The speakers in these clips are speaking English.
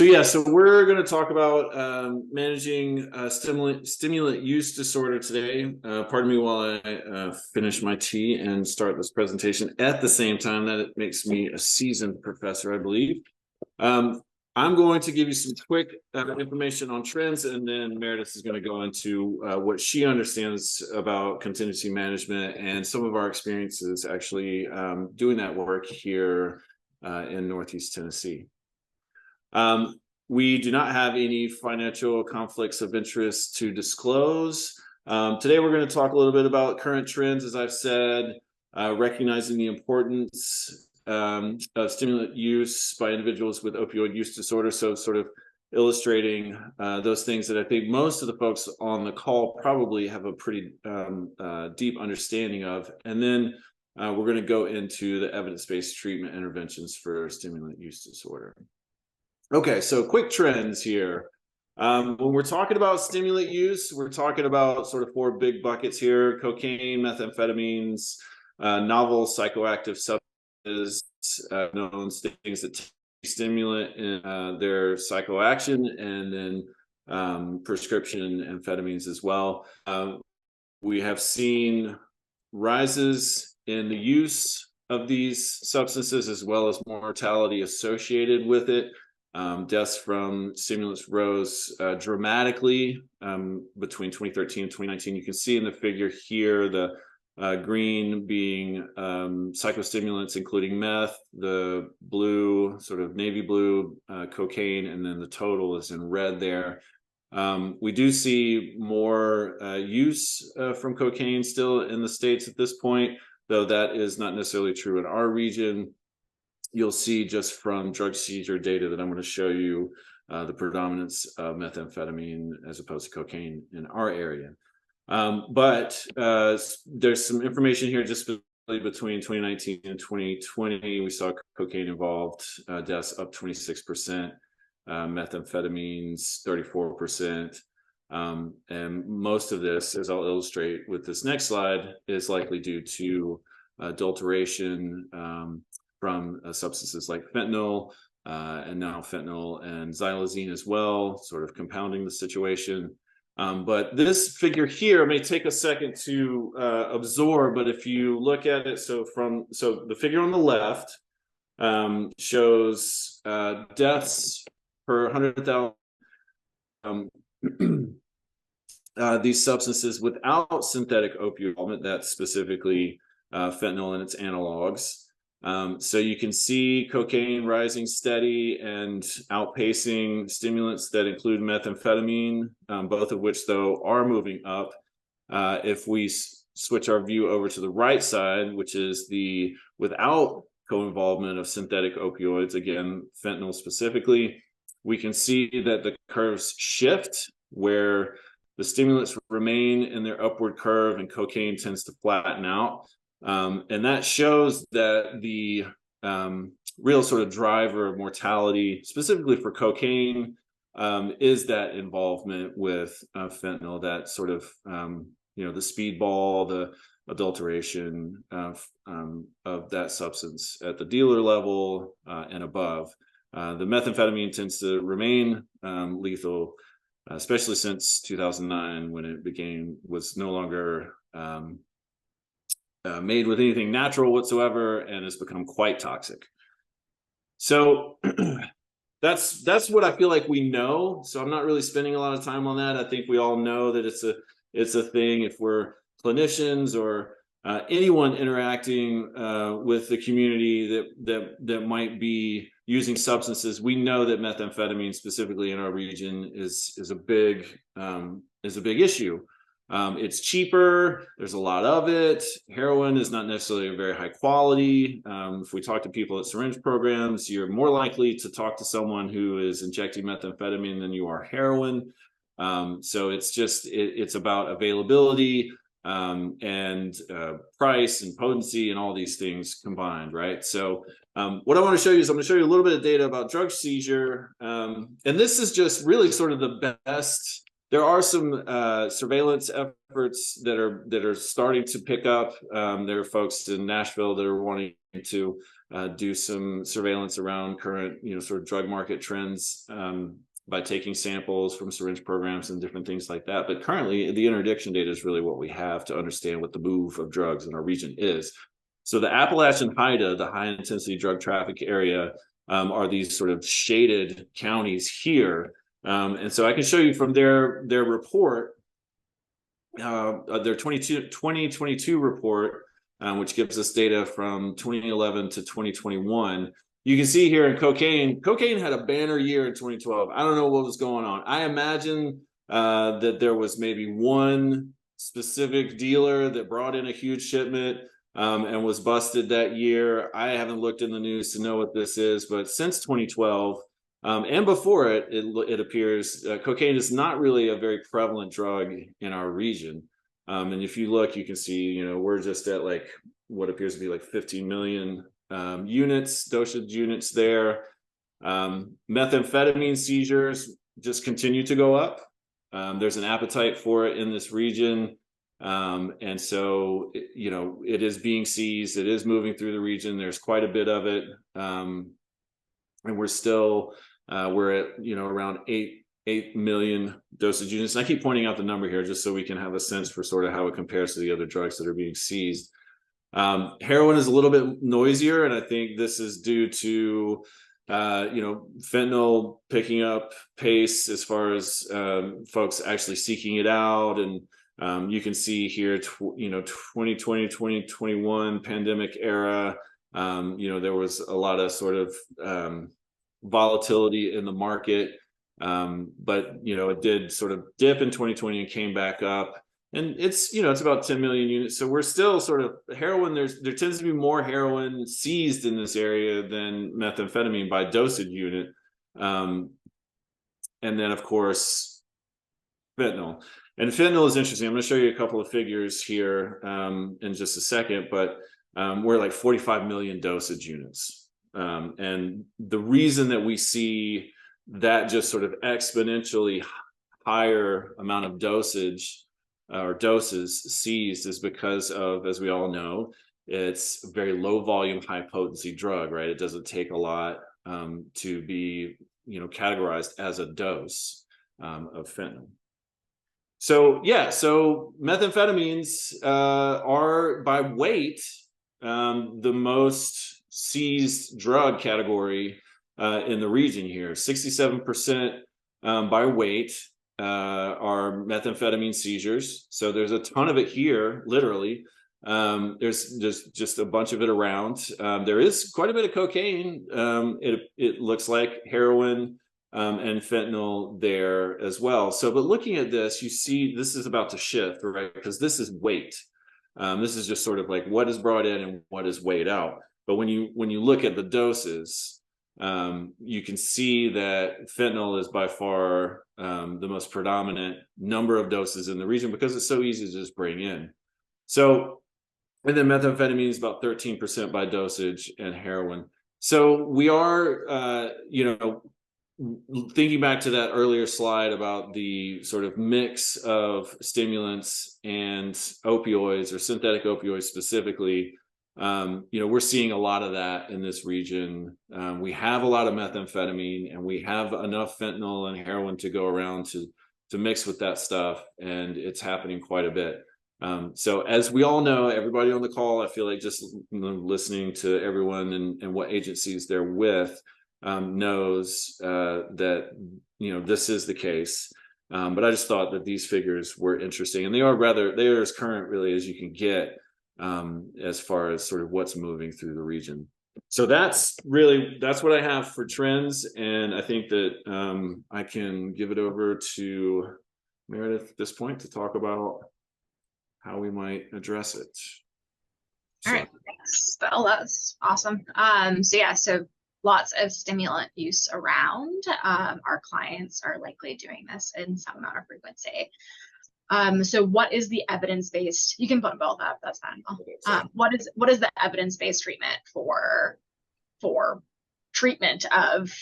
So we're going to talk about managing stimulant use disorder today. Pardon me while I finish my tea and start this presentation at the same time. That it makes me a seasoned professor, I believe. I'm going to give you some quick information on trends, and then Meredith is going to go into what she understands about contingency management and some of our experiences actually doing that work here in Northeast Tennessee. We do not have any financial conflicts of interest to disclose. Today, we're going to talk a little bit about current trends, as I've said, recognizing the importance of stimulant use by individuals with opioid use disorder. So sort of illustrating those things that I think most of the folks on the call probably have a pretty deep understanding of. And then we're going to go into the evidence-based treatment interventions for stimulant use disorder. Okay, so quick trends here. When we're talking about stimulant use, we're talking about sort of four big buckets here: cocaine, methamphetamines, novel psychoactive substances, known things that take stimulant in their psychoaction, and then prescription amphetamines as well. We have seen rises in the use of these substances, as well as mortality associated with it. Deaths from stimulants rose dramatically between 2013 and 2019. You can see in the figure here the green being psychostimulants, including meth, the blue, sort of navy blue, cocaine, and then the total is in red there. We do see more use from cocaine still in the States at this point, though that is not necessarily true in our region. You'll see just from drug seizure data that I'm going to show you the predominance of methamphetamine as opposed to cocaine in our area. But there's some information here just between 2019 and 2020. We saw cocaine involved deaths up 26%, methamphetamines 34%. And most of this, as I'll illustrate with this next slide, is likely due to adulteration from substances like fentanyl, and now fentanyl and xylazine as well, sort of compounding the situation. But this figure here may take a second to absorb, but if you look at it, so the figure on the left shows deaths per 100,000 these substances without synthetic opioid, that's specifically fentanyl and its analogs. So you can see cocaine rising steady and outpacing stimulants that include methamphetamine, both of which, though, are moving up. If we switch our view over to the right side, which is the without co-involvement of synthetic opioids, again, fentanyl specifically, we can see that the curves shift, where the stimulants remain in their upward curve and cocaine tends to flatten out. And that shows that the real sort of driver of mortality, specifically for cocaine, is that involvement with fentanyl, that sort of, the speedball, the adulteration of that substance at the dealer level and above. The methamphetamine tends to remain lethal, especially since 2009, when it was no longer made with anything natural whatsoever, and has become quite toxic. So that's what I feel like we know. So I'm not really spending a lot of time on that. I think we all know that it's a thing. If we're clinicians or anyone interacting with the community that might be using substances, we know that methamphetamine, specifically in our region, is a big issue. It's cheaper. There's a lot of it. Heroin is not necessarily a very high quality. If we talk to people at syringe programs, you're more likely to talk to someone who is injecting methamphetamine than you are heroin. So it's about availability and price and potency and all these things combined, right? So what I want to show you is I'm going to show you a little bit of data about drug seizure. And this is just really sort of the best. There are some surveillance efforts that are starting to pick up. There are folks in Nashville that are wanting to do some surveillance around current, sort of drug market trends by taking samples from syringe programs and different things like that. But currently, the interdiction data is really what we have to understand what the move of drugs in our region is. So the Appalachian HIDA, the high intensity drug traffic area, are these sort of shaded counties here. And so I can show you from their report, their 2022 report, which gives us data from 2011 to 2021. You can see here in cocaine had a banner year in 2012. I don't know what was going on. I imagine that there was maybe one specific dealer that brought in a huge shipment and was busted that year. I haven't looked in the news to know what this is, but since 2012 and before it appears cocaine is not really a very prevalent drug in our region. And if you look, you can see, we're just at like what appears to be like 15 million dosage units there. Methamphetamine seizures just continue to go up. There's an appetite for it in this region. And so, it is being seized. It is moving through the region. There's quite a bit of it. And we're still, we're at, around 8 million dosage units. And I keep pointing out the number here just so we can have a sense for sort of how it compares to the other drugs that are being seized. Heroin is a little bit noisier, and I think this is due to fentanyl picking up pace as far as folks actually seeking it out. And you can see here 2020 2021 pandemic era, there was a lot of sort of volatility in the market, but it did sort of dip in 2020 and came back up. And it's about 10 million units. So we're still sort of heroin. There tends to be more heroin seized in this area than methamphetamine by dosage unit. And then, of course, fentanyl. And fentanyl is interesting. I'm going to show you a couple of figures here in just a second, but we're like 45 million dosage units. And the reason that we see that just sort of exponentially higher amount of dosage or doses seized is because of, as we all know, it's a very low volume, high potency drug, right? It doesn't take a lot to be, categorized as a dose of fentanyl. So methamphetamines are by weight the most seized drug category in the region here. 67% by weight are methamphetamine seizures. So there's a ton of it here, literally. There's just a bunch of it around. There is quite a bit of cocaine. It looks like heroin and fentanyl there as well. So, but looking at this, you see this is about to shift, right? Because this is weight. This is just sort of like what is brought in and what is weighed out. But when you look at the doses, you can see that fentanyl is by far the most predominant number of doses in the region because it's so easy to just bring in. So, and then methamphetamine is about 13% by dosage, and heroin. So we are, thinking back to that earlier slide about the sort of mix of stimulants and opioids, or synthetic opioids specifically. We're seeing a lot of that in this region. We have a lot of methamphetamine, and we have enough fentanyl and heroin to go around to mix with that stuff, and it's happening quite a bit. So as we all know, everybody on the call, I feel like just listening to everyone and what agencies they're with knows that this is the case. But I just thought that these figures were interesting, and they're as current really as you can get as far as sort of what's moving through the region. So that's what I have for trends, and I think that I can give it over to Meredith at this point to talk about how we might address it. All right, thanks, Bill. That's awesome. So lots of stimulant use around. Our clients are likely doing this in some amount of frequency. So what is the evidence-based? You can put both up. That's fine. What is the evidence-based treatment for treatment of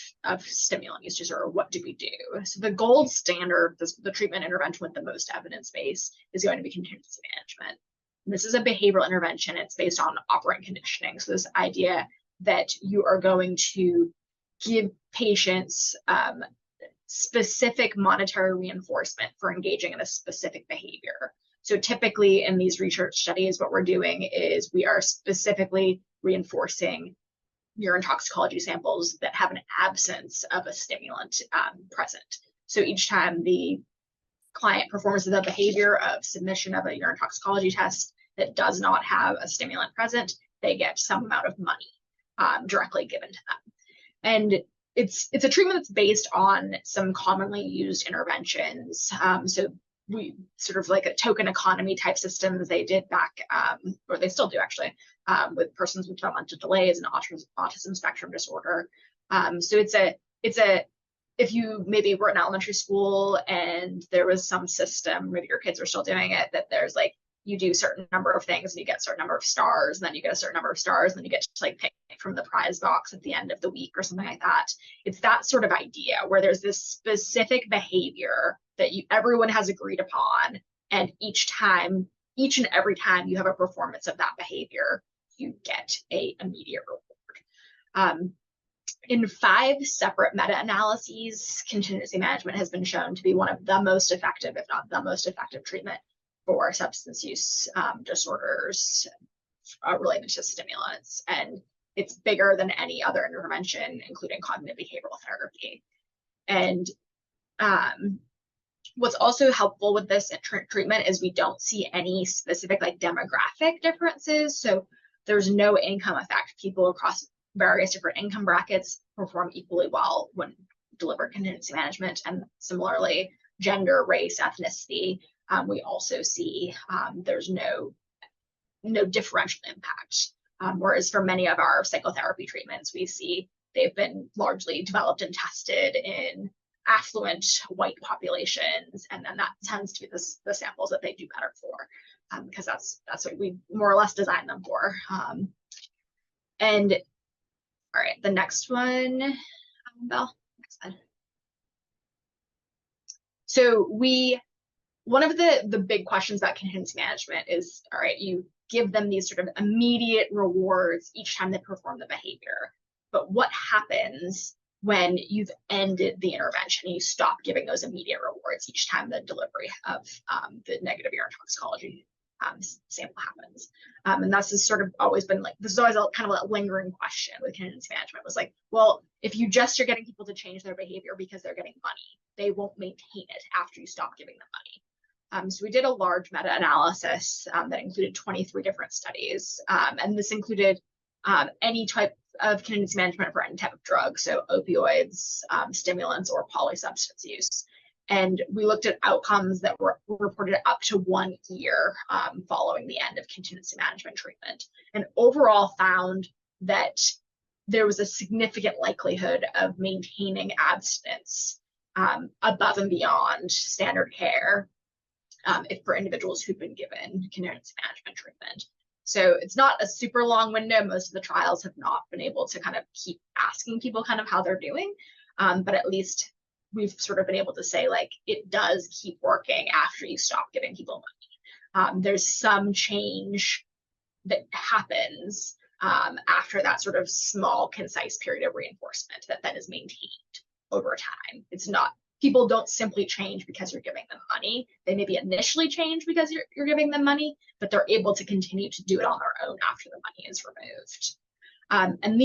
stimulant usage, or what do we do? So the gold standard, the treatment intervention with the most evidence base, is going to be contingency management. And this is a behavioral intervention. It's based on operant conditioning. So this idea that you are going to give patients specific monetary reinforcement for engaging in a specific behavior. So typically in these research studies, what we're doing is we are specifically reinforcing urine toxicology samples that have an absence of a stimulant present. So each time the client performs the behavior of submission of a urine toxicology test that does not have a stimulant present, they get some amount of money directly given to them. And it's a treatment that's based on some commonly used interventions. So we sort of like a token economy type systems they did back, or they still do actually, with persons with developmental delays and autism spectrum disorder. So if you maybe were in elementary school and there was some system, maybe your kids are still doing it, that there's like, you do a certain number of things and you get a certain number of stars, and then you get a certain number of stars, and then you get to like pick from the prize box at the end of the week or something like that. It's that sort of idea where there's this specific behavior that everyone has agreed upon, and each and every time you have a performance of that behavior, you get a immediate reward. In 5 separate meta-analyses, contingency management has been shown to be one of the most effective, if not the most effective treatment for substance use disorders related to stimulants. And it's bigger than any other intervention, including cognitive behavioral therapy. And what's also helpful with this treatment is we don't see any specific like demographic differences. So there's no income effect. People across various different income brackets perform equally well when delivered contingency management. And similarly, gender, race, ethnicity, we also see there's no differential impact. Whereas for many of our psychotherapy treatments, we see they've been largely developed and tested in affluent white populations, and then that tends to be the samples that they do better for, because that's what we more or less designed them for. And all right, the next one, Belle, next slide. So one of the big questions about contingency management is, all right, you give them these sort of immediate rewards each time they perform the behavior. But what happens when you've ended the intervention and you stop giving those immediate rewards each time the delivery of the negative urine toxicology sample happens? And that's just sort of always been like, this is always kind of a lingering question with contingency management, was like, well, if you just are getting people to change their behavior because they're getting money, they won't maintain it after you stop giving them money. So we did a large meta-analysis that included 23 different studies, and this included any type of contingency management for any type of drug, so opioids, stimulants, or polysubstance use. And we looked at outcomes that were reported up to 1 year following the end of contingency management treatment, and overall found that there was a significant likelihood of maintaining abstinence above and beyond standard care if for individuals who've been given contingency management treatment. So it's not a super long window. Most of the trials have not been able to kind of keep asking people kind of how they're doing, but at least we've sort of been able to say, like, it does keep working after you stop giving people money. There's some change that happens after that sort of small, concise period of reinforcement that then is maintained over time. It's not, people don't simply change because you're giving them money. They maybe initially change because you're giving them money, but they're able to continue to do it on their own after the money is removed. And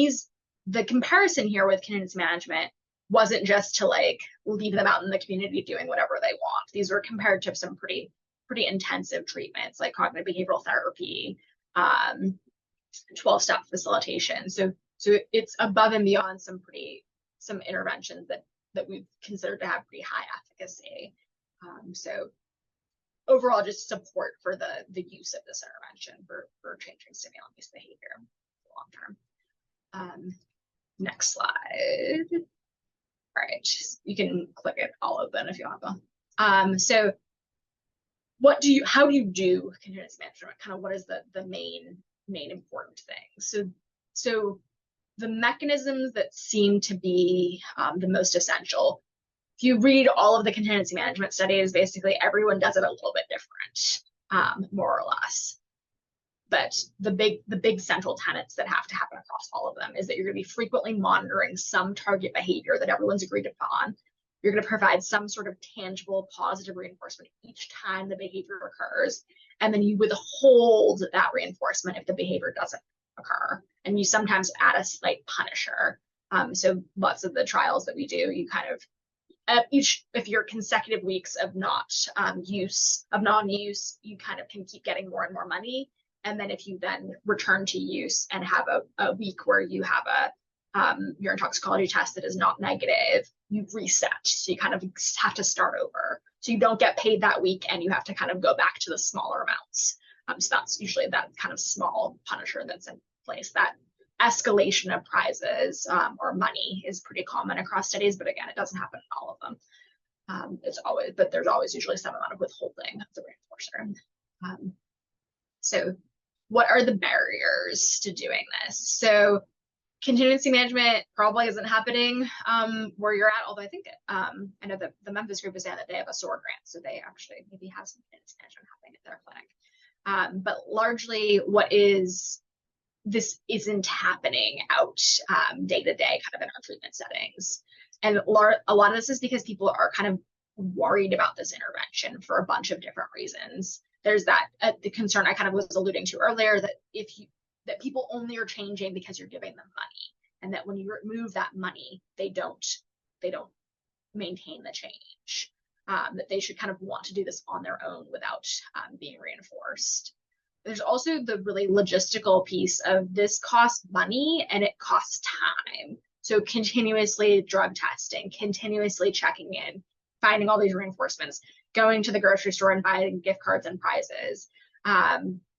the comparison here with contingency management wasn't just to like leave them out in the community doing whatever they want. These were compared to some pretty intensive treatments like cognitive behavioral therapy, 12-step facilitation. So it's above and beyond some interventions that we've considered to have pretty high efficacy. So overall, just support for the use of this intervention for changing stimulant use behavior long term. Next slide. All right, you can click it all open if you want to. So how do you do contingency management? Kind of what is the main important thing? So the mechanisms that seem to be the most essential, if you read all of the contingency management studies, basically everyone does it a little bit different, more or less. But the big central tenets that have to happen across all of them is that you're going to be frequently monitoring some target behavior that everyone's agreed upon. You're going to provide some sort of tangible positive reinforcement each time the behavior occurs, and then you withhold that reinforcement if the behavior doesn't occur, and you sometimes add a slight punisher. So lots of the trials that we do, you kind of if you're consecutive weeks of non-use, you kind of can keep getting more and more money. And then if you then return to use and have a week where you have urine toxicology test that is not negative, you reset. So you kind of have to start over. So you don't get paid that week, and you have to kind of go back to the smaller amounts. So that's usually that kind of small punisher that's in place. That escalation of prizes or money is pretty common across studies, but again, it doesn't happen in all of them. But there's always usually some amount of withholding of the reinforcer. So what are the barriers to doing this? So contingency management probably isn't happening where you're at, although I think I know that the Memphis group is saying that they have a SOAR grant, so they actually maybe have some contingency management happening at their clinic. But largely this isn't happening out day to day kind of in our treatment settings. And a lot of this is because people are kind of worried about this intervention for a bunch of different reasons. There's that the concern I kind of was alluding to earlier, that that people only are changing because you're giving them money, and that when you remove that money, they don't maintain the change. That they should kind of want to do this on their own without being reinforced. There's also the really logistical piece of this costs money and it costs time. So continuously drug testing, continuously checking in, finding all these reinforcements, going to the grocery store and buying gift cards and prizes.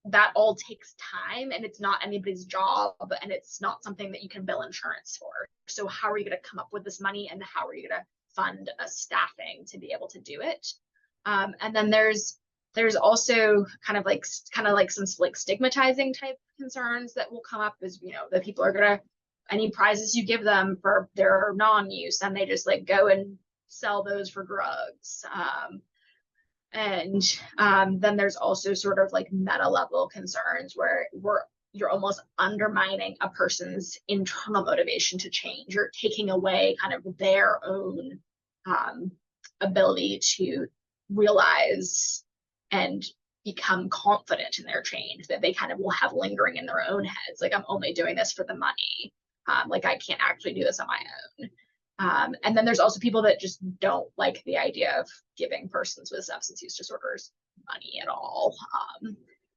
That all takes time, and it's not anybody's job, and it's not something that you can bill insurance for. So how are you going to come up with this money, and how are you going to fund a staffing to be able to do it? And then there's also kind of like some like stigmatizing type concerns that will come up, is, that people are gonna, any prizes you give them for their non-use, and they just like go and sell those for drugs. And then there's also sort of like meta level concerns where you're almost undermining a person's internal motivation to change. You're taking away kind of their own ability to realize and become confident in their change, that they kind of will have lingering in their own heads, like, I'm only doing this for the money, like I can't actually do this on my own. And then there's also people that just don't like the idea of giving persons with substance use disorders money at all.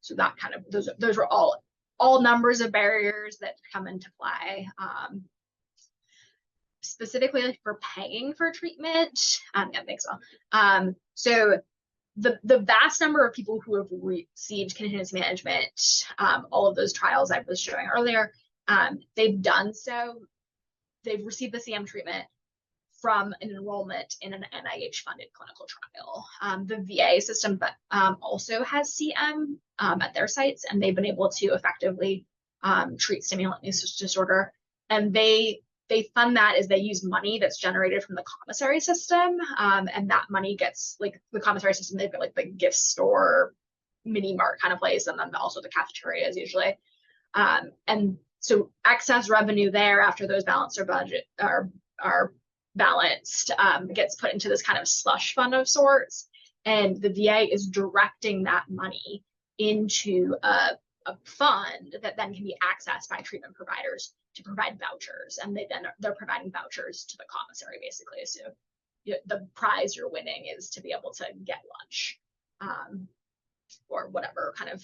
So that kind of, those are all numbers of barriers that come into play. Specifically for paying for treatment, yeah, thanks. So the vast number of people who have received contingency management, all of those trials I was showing earlier, they've received the CM treatment from an enrollment in an NIH-funded clinical trial. The VA system also has CM at their sites, and they've been able to effectively treat stimulant use disorder. And they fund that as they use money that's generated from the commissary system, and that money gets, like, the commissary system, they've got like the gift store, mini mart kind of place, and then also the cafeterias usually. And so excess revenue there, after those balanced or budget are balanced, gets put into this kind of slush fund of sorts, and the VA is directing that money into a fund that then can be accessed by treatment providers to provide vouchers, and they're providing vouchers to the commissary, basically. So the prize you're winning is to be able to get lunch, or whatever kind of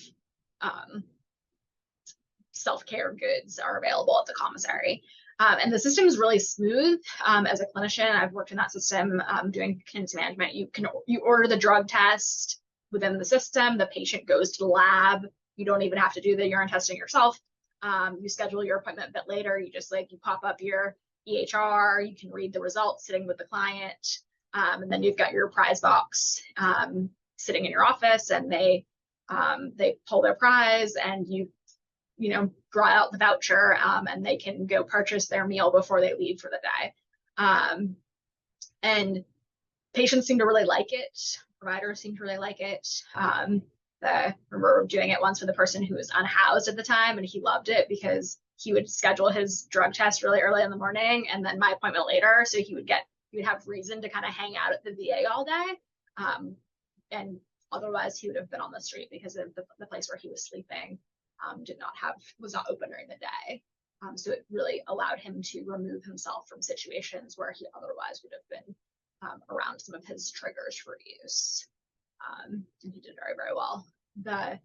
self-care goods are available at the commissary. And the system is really smooth. As a clinician, I've worked in that system doing contingency management. You order the drug test within the system. The patient goes to the lab. You don't even have to do the urine testing yourself. You schedule your appointment a bit later. You just you pop up your EHR. You can read the results sitting with the client, and then you've got your prize box sitting in your office, and they pull their prize, and you draw out the voucher, and they can go purchase their meal before they leave for the day. And patients seem to really like it. Providers seem to really like it. remember doing it once with a person who was unhoused at the time, and he loved it because he would schedule his drug test really early in the morning and then my appointment later. So he would have reason to kind of hang out at the VA all day. And otherwise he would have been on the street because of the place where he was sleeping was not open during the day. So it really allowed him to remove himself from situations where he otherwise would have been around some of his triggers for use. And he did very, very well. The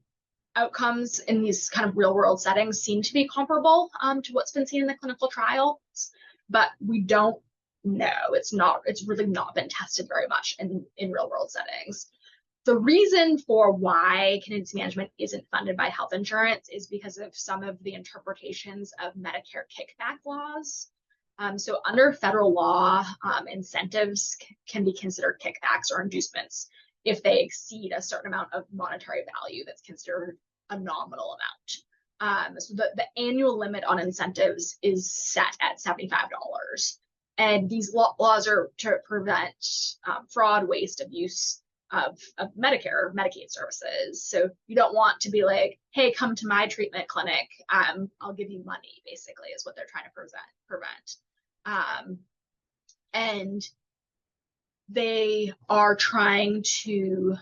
outcomes in these kind of real world settings seem to be comparable to what's been seen in the clinical trials, but we don't know. It's really not been tested very much in real world settings. The reason for why contingency management isn't funded by health insurance is because of some of the interpretations of Medicare kickback laws. So under federal law, incentives can be considered kickbacks or inducements if they exceed a certain amount of monetary value that's considered a nominal amount. So the annual limit on incentives is set at $75. And these laws are to prevent fraud, waste, abuse of Medicare or Medicaid services. So you don't want to be like, hey, come to my treatment clinic, I'll give you money, basically, is what they're trying to prevent. And they are trying to,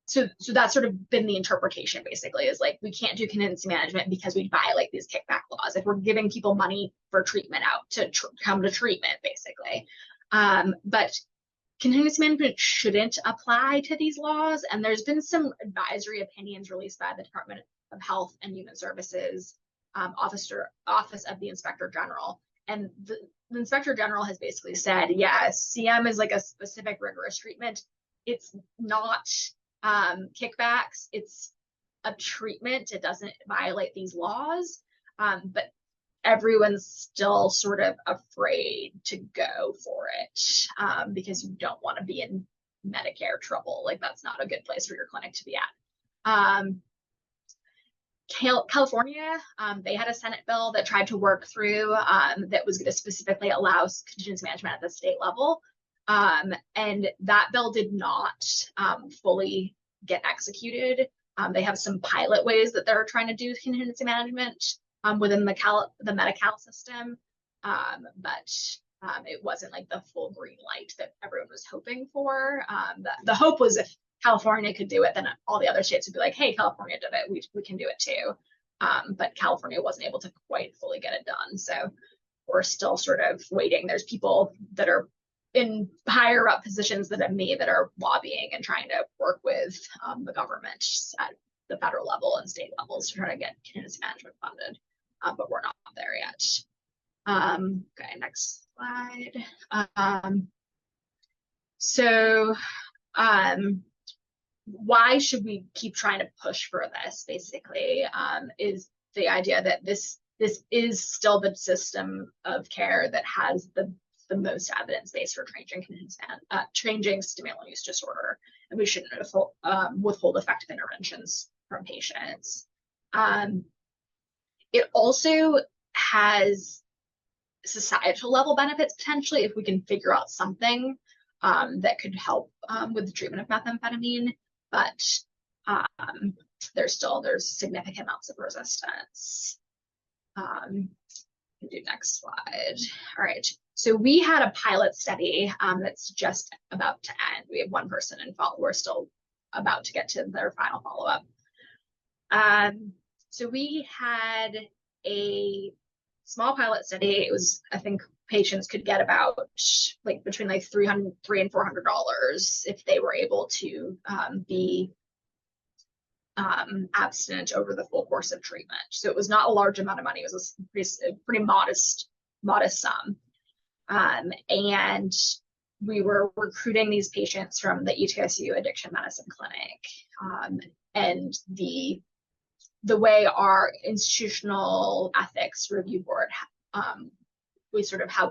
so that's sort of been the interpretation, basically, is like, we can't do contingency management because we violate these kickback laws if we're giving people money for treatment out to come to treatment, basically. But contingency management shouldn't apply to these laws. And there's been some advisory opinions released by the Department of Health and Human Services Office of the Inspector General. And the Inspector General has basically said, yeah, CM is like a specific rigorous treatment. It's not kickbacks, it's a treatment. It doesn't violate these laws, but everyone's still sort of afraid to go for it because you don't want to be in Medicare trouble. Like, that's not a good place for your clinic to be at. California, they had a Senate bill that tried to work through that was going to specifically allow contingency management at the state level. And that bill did not fully get executed. They have some pilot ways that they're trying to do contingency management within the Medi-Cal system, but it wasn't like the full green light that everyone was hoping for. The hope was if California could do it, then all the other states would be like, hey, California did it, we can do it too. But California wasn't able to quite fully get it done. So we're still sort of waiting. There's people that are in higher up positions than me that are lobbying and trying to work with the government at the federal level and state levels to try to get contingency management funded, but we're not there yet. Okay, next slide. So why should we keep trying to push for this, basically, is the idea that this is still the system of care that has the most evidence base for changing stimulant use disorder, and we shouldn't withhold effective interventions from patients. It also has societal level benefits potentially if we can figure out something that could help with the treatment of methamphetamine, but there's significant amounts of resistance. Do next slide. All right. So we had a pilot study that's just about to end. We have one person in follow. We're still about to get to their final follow-up. So we had a small pilot study. It was, I think, patients could get about like between like $300 and $400 if they were able to be abstinent over the full course of treatment. So it was not a large amount of money. It was a pretty modest sum. And we were recruiting these patients from the ETSU Addiction Medicine Clinic. And the way our institutional ethics review board, how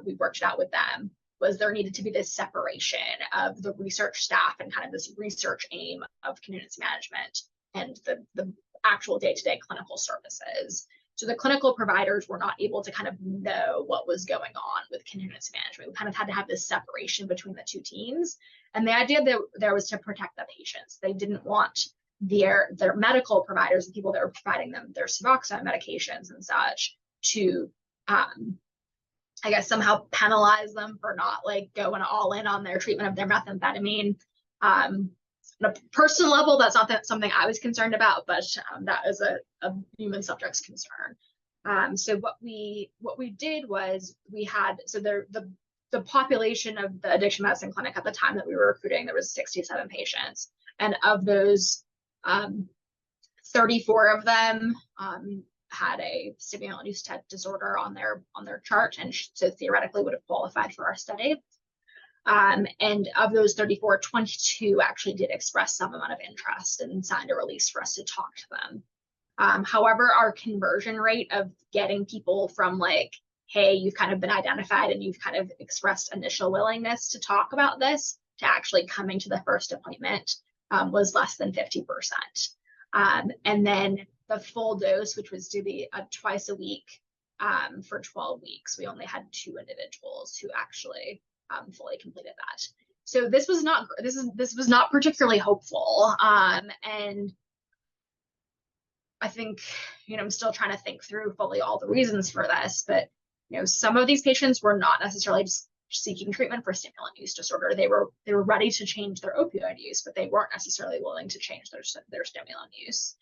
we worked it out with them was there needed to be this separation of the research staff and kind of this research aim of contingency management and the actual day-to-day clinical services. So the clinical providers were not able to kind of know what was going on with contingency management. We kind of had to have this separation between the two teams. And the idea that there was to protect the patients. They didn't want their medical providers, the people that were providing them their Suboxone medications and such, to I guess somehow penalize them for not like going all in on their treatment of their methamphetamine. On a personal level, that's not something I was concerned about, but that is a human subject's concern. So what we did was we had, so the population of the addiction medicine clinic at the time that we were recruiting, there was 67 patients, and of those, 34 of them had a stimulant use disorder on their chart, and so theoretically would have qualified for our study. And of those 34, 22 actually did express some amount of interest and signed a release for us to talk to them. However, our conversion rate of getting people from like, hey, you've kind of been identified and you've kind of expressed initial willingness to talk about this, to actually coming to the first appointment was less than 50%. And then the full dose, which was to be twice a week for 12 weeks, we only had 2 individuals who actually fully completed that. So this was not particularly hopeful. And I think, I'm still trying to think through fully all the reasons for this, but some of these patients were not necessarily just seeking treatment for stimulant use disorder. They were ready to change their opioid use, but they weren't necessarily willing to change their stimulant use.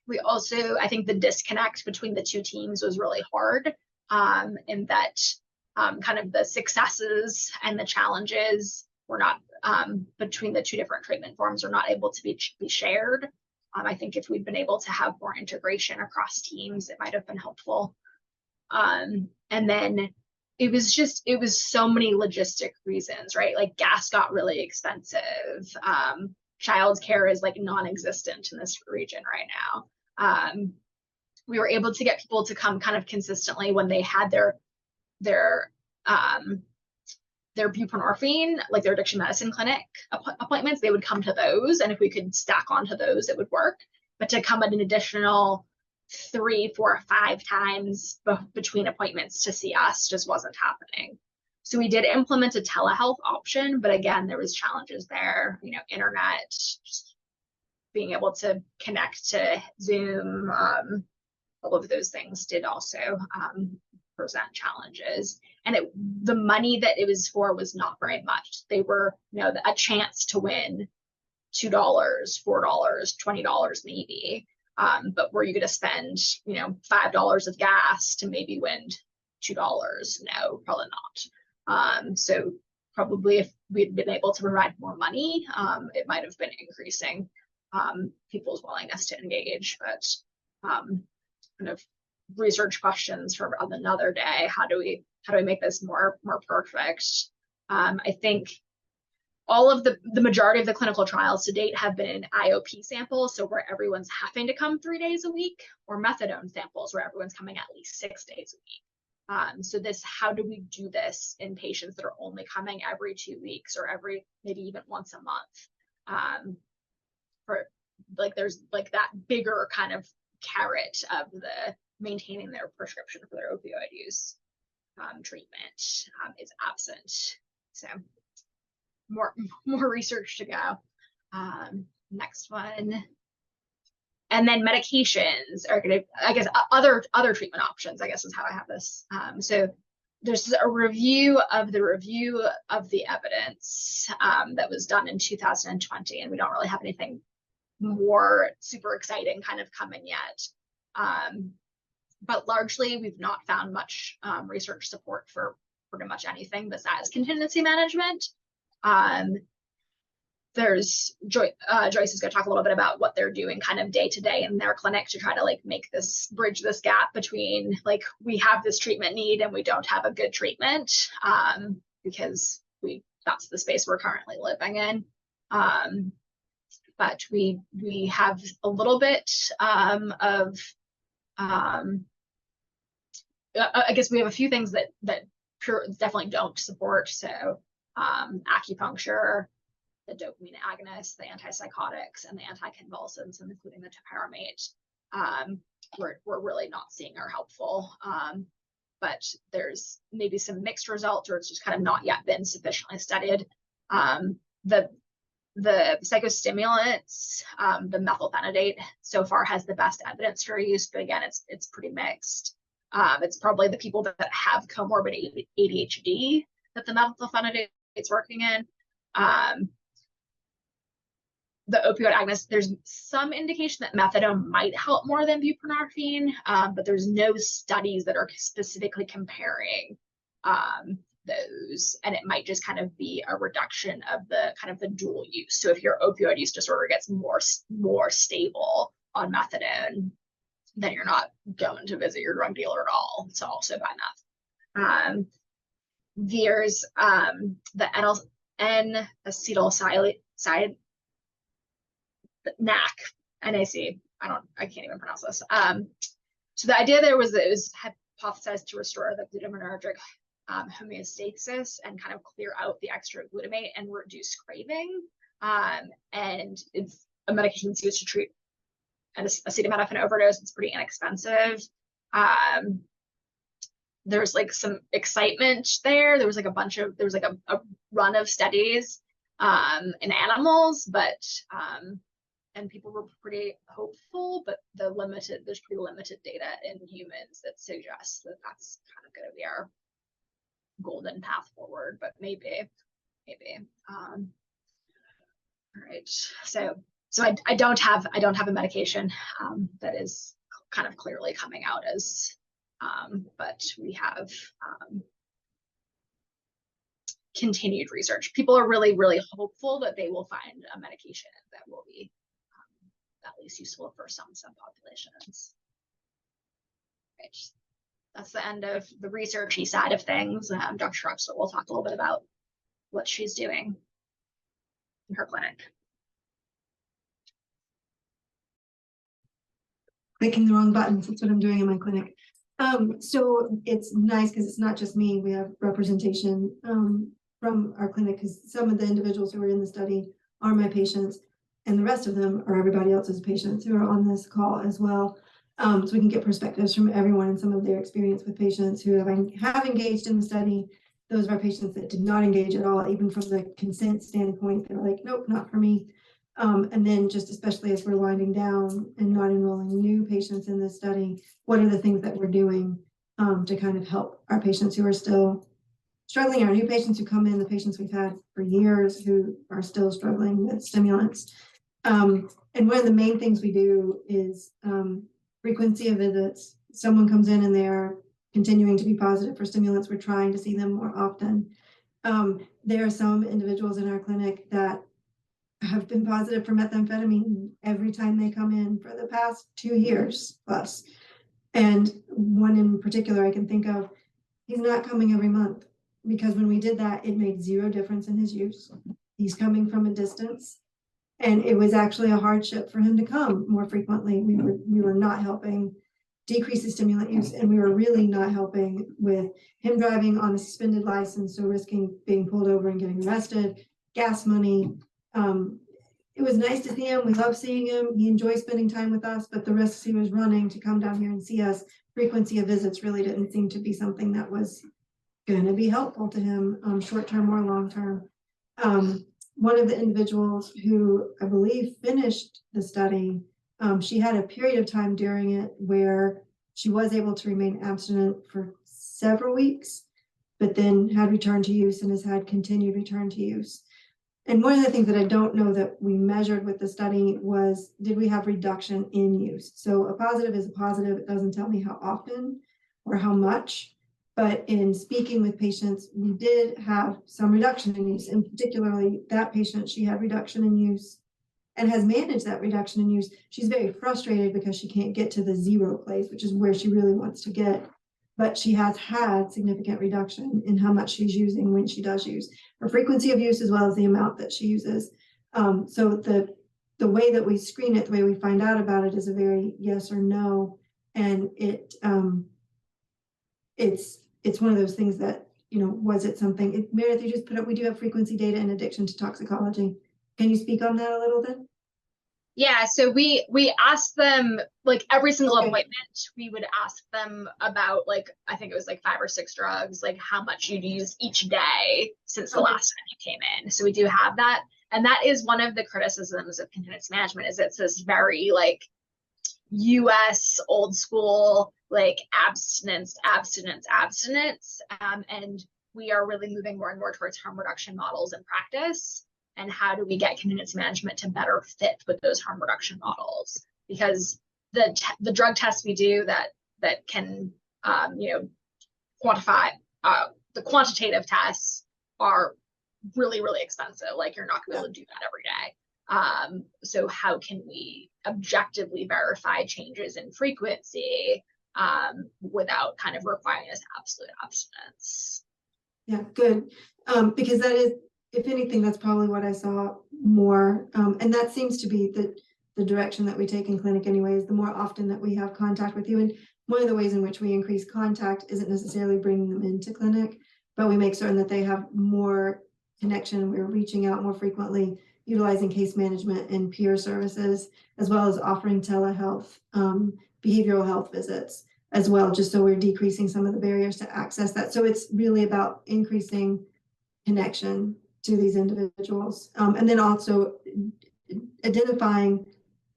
We also, I think the disconnect between the two teams was really hard, in that kind of the successes and the challenges were not, between the two different treatment forms, are not able to be shared. I think if we'd been able to have more integration across teams, it might have been helpful. And then it was so many logistic reasons, right? Like gas got really expensive. Childcare is like non-existent in this region right now. We were able to get people to come kind of consistently when they had their buprenorphine, like their addiction medicine clinic appointments. They would come to those, and if we could stack onto those, it would work. But to come at an additional 3, 4, 5 times between appointments to see us just wasn't happening. So we did implement a telehealth option, but again, there was challenges there, internet, just being able to connect to Zoom, all of those things did also present challenges. And the money that it was for was not very much. They were, a chance to win $2, $4, $20 maybe. But were you going to spend, $5 of gas to maybe win $2? No, probably not. So probably if we'd been able to provide more money, it might have been increasing people's willingness to engage. But kind of research questions for another day. How do we make this more perfect? I think all of the majority of the clinical trials to date have been in IOP samples, so where everyone's having to come 3 days a week, or methadone samples where everyone's coming at least 6 days a week. So how do we do this in patients that are only coming every 2 weeks or maybe even once a month? For like, there's like that bigger kind of carrot of the maintaining their prescription for their opioid use treatment is absent. So more research to go. Next one. And then medications are going to, I guess, other treatment options, I guess, is how I have this. So there's a review of the evidence that was done in 2020, and we don't really have anything more super exciting kind of coming yet. But largely, we've not found much research support for pretty much anything besides contingency management. There's Joyce is going to talk a little bit about what they're doing kind of day to day in their clinic to try to like bridge this gap between like we have this treatment need and we don't have a good treatment, because that's the space we're currently living in. But we have a little bit of I guess we have a few things that definitely don't support. So acupuncture, the dopamine agonists, the antipsychotics, and the anticonvulsants, including the topiramate, we're really not seeing are helpful. But there's maybe some mixed results, or it's just kind of not yet been sufficiently studied. The psychostimulants, the methylphenidate so far has the best evidence for use, but again, it's pretty mixed. It's probably the people that have comorbid ADHD that the methylphenidate is working in. The opioid agonists, there's some indication that methadone might help more than buprenorphine, but there's no studies that are specifically comparing those, and it might just kind of be a reduction of the kind of the dual use. So if your opioid use disorder gets more stable on methadone, then you're not going to visit your drug dealer at all. It's also by enough. There's the N-acetylside NAC, NAC. I can't even pronounce this. So the idea there was that it was hypothesized to restore the glutamatergic homeostasis and kind of clear out the extra glutamate and reduce craving. And it's a medication that's used to treat an acetaminophen overdose. It's pretty inexpensive. There's like some excitement there. There was like a run of studies in animals, but and people were pretty hopeful, but there's pretty limited data in humans that suggests that that's kind of going to be our golden path forward, but maybe. All right, so I don't have a medication that is kind of clearly coming out as, but we have continued research. People are really, really hopeful that they will find a medication that will be at least useful for some subpopulations. Right. That's the end of the researchy side of things. Dr. Roxler will talk a little bit about what she's doing in her clinic. Clicking the wrong buttons, that's what I'm doing in my clinic. So it's nice because it's not just me. We have representation from our clinic, because some of the individuals who are in the study are my patients, and the rest of them are everybody else's patients who are on this call as well. So we can get perspectives from everyone and some of their experience with patients who have engaged in the study, those of our patients that did not engage at all, even from the consent standpoint. They're like, nope, not for me. And then just especially as we're winding down and not enrolling new patients in this study, what are the things that we're doing to kind of help our patients who are still struggling, our new patients who come in, the patients we've had for years who are still struggling with stimulants. And one of the main things we do is frequency of visits. Someone comes in and they are continuing to be positive for stimulants. We're trying to see them more often. There are some individuals in our clinic that have been positive for methamphetamine every time they come in for the past 2 years plus. And one in particular I can think of, he's not coming every month, because when we did that, it made 0 difference in his use. He's coming from a distance, and it was actually a hardship for him to come more frequently. We were not helping decrease his stimulant use, and we were really not helping with him driving on a suspended license, so risking being pulled over and getting arrested, gas money. It was nice to see him. We love seeing him. He enjoys spending time with us, but the risks he was running to come down here and see us, frequency of visits really didn't seem to be something that was going to be helpful to him, short-term or long-term. One of the individuals who I believe finished the study, she had a period of time during it where she was able to remain abstinent for several weeks, but then had returned to use and has had continued return to use. And one of the things that I don't know that we measured with the study was, did we have reduction in use? So a positive is a positive. It doesn't tell me how often or how much, but in speaking with patients, we did have some reduction in use. And particularly that patient, she had reduction in use and has managed that reduction in use. She's very frustrated because she can't get to the 0 place, which is where she really wants to get. But she has had significant reduction in how much she's using when she does use. Her frequency of use as well as the amount that she uses. So the way that we screen it, the way we find out about it is a very yes or no. And it's one of those things that, was it something, Meredith, you just put up, we do have frequency data in addiction to toxicology. Can you speak on that a little bit? Yeah, so we asked them, like, every single Okay. appointment, we would ask them about, like, I think it was like 5 or 6 drugs, like how much you'd use each day since the Okay. last time you came in. So we do have that. And that is one of the criticisms of contingency management, is it's this very like US old school, like abstinence. And we are really moving more and more towards harm reduction models in practice. And how do we get contingency management to better fit with those harm reduction models? Because the drug tests we do that can quantify, the quantitative tests are really, really expensive. Like, you're not going to be able to do that every day. So how can we objectively verify changes in frequency without kind of requiring this absolute abstinence? Yeah, good. Because that is, if anything, that's probably what I saw more. And that seems to be the direction that we take in clinic anyways, the more often that we have contact with you. And one of the ways in which we increase contact isn't necessarily bringing them into clinic, but we make certain that they have more connection. We're reaching out more frequently, utilizing case management and peer services, as well as offering telehealth, behavioral health visits as well, just so we're decreasing some of the barriers to access that. So it's really about increasing connection to these individuals. And then also identifying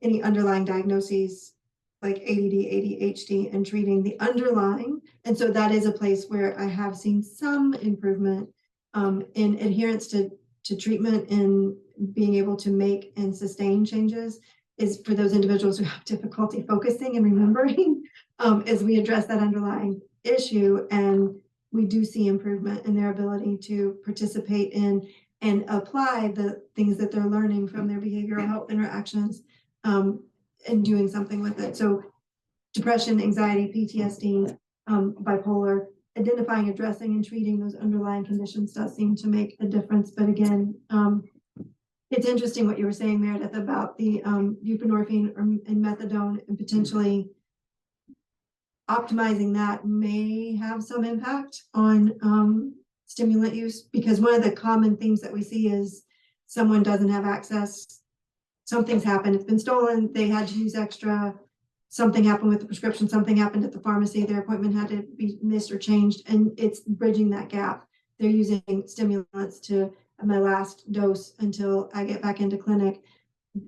any underlying diagnoses like ADD, ADHD, and treating the underlying. And so that is a place where I have seen some improvement in adherence to treatment and being able to make and sustain changes, is for those individuals who have difficulty focusing and remembering, as we address that underlying issue. And we do see improvement in their ability to participate in and apply the things that they're learning from their behavioral health interactions, and doing something with it. So depression, anxiety, PTSD, bipolar, identifying, addressing, and treating those underlying conditions does seem to make a difference. But again, it's interesting what you were saying, Meredith, about the buprenorphine and methadone, and potentially optimizing that may have some impact on stimulant use, because one of the common themes that we see is someone doesn't have access, something's happened, it's been stolen, they had to use extra, something happened with the prescription, something happened at the pharmacy, their appointment had to be missed or changed, and it's bridging that gap. They're using stimulants to my last dose until I get back into clinic.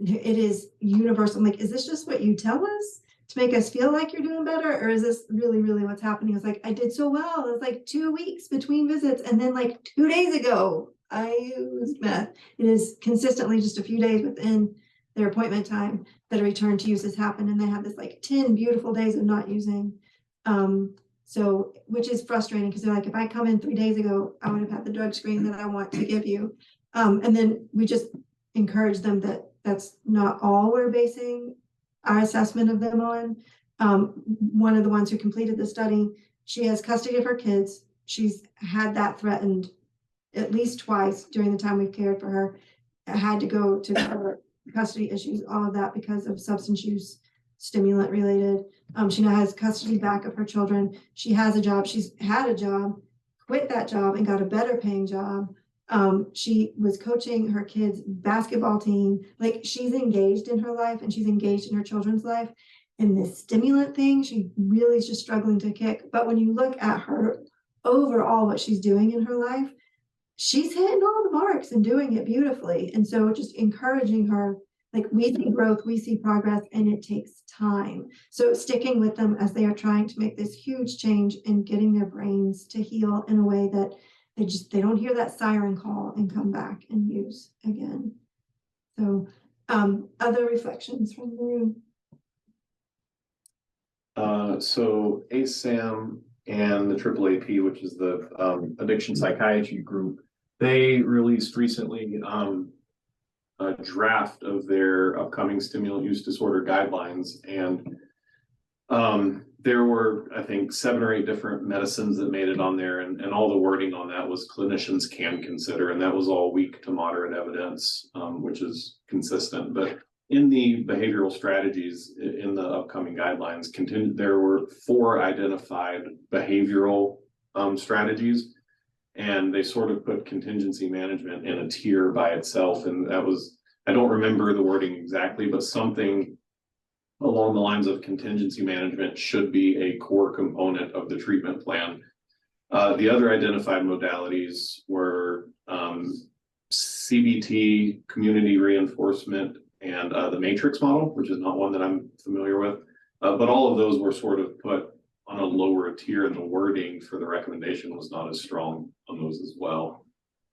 It is universal. I'm like, is this just what you tell us to make us feel like you're doing better, or is this really, really what's happening? It's like, I did so well. It's like 2 weeks between visits, and then like 2 days ago, I used meth. It is consistently just a few days within their appointment time that a return to use has happened, and they have this like 10 beautiful days of not using. So, which is frustrating, because they're like, if I come in 3 days ago, I would have had the drug screen that I want to give you. And then we just encourage them that that's not all we're basing our assessment of them on. One of the ones who completed the study, she has custody of her kids. She's had that threatened at least twice during the time we've cared for her. I had to go to her custody issues, all of that because of substance use, stimulant related. She now has custody back of her children. She has a job. She's had a job, quit that job, and got a better paying job. She was coaching her kids' basketball team. Like, she's engaged in her life, and she's engaged in her children's life. And this stimulant thing, she really is just struggling to kick. But when you look at her overall, what she's doing in her life, she's hitting all the marks and doing it beautifully. And so just encouraging her, like, we see growth, we see progress, and it takes time. So sticking with them as they are trying to make this huge change and getting their brains to heal in a way that they don't hear that siren call and come back and use again. So other reflections from the room? So ASAM and the AAAP, which is the addiction psychiatry group, they released recently a draft of their upcoming stimulant use disorder guidelines, and there were, I think, 7 or 8 different medicines that made it on there, and all the wording on that was clinicians can consider, and that was all weak to moderate evidence, which is consistent. But in the behavioral strategies in the upcoming guidelines, there were 4 identified behavioral strategies, and they sort of put contingency management in a tier by itself, and that was I don't remember the wording exactly, but something along the lines of contingency management should be a core component of the treatment plan. The other identified modalities were CBT, community reinforcement, and the matrix model, which is not one that I'm familiar with. But all of those were sort of put on a lower tier, and the wording for the recommendation was not as strong on those as well.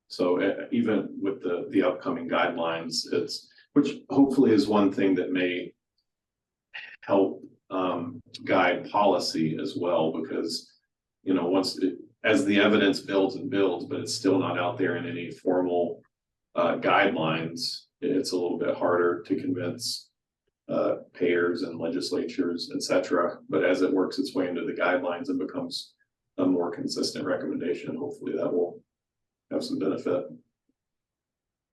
So even with the upcoming guidelines, which hopefully is one thing that may help guide policy as well, because as the evidence builds and builds, but it's still not out there in any formal guidelines, it's a little bit harder to convince payers and legislatures, etc. But as it works its way into the guidelines and becomes a more consistent recommendation, hopefully that will have some benefit.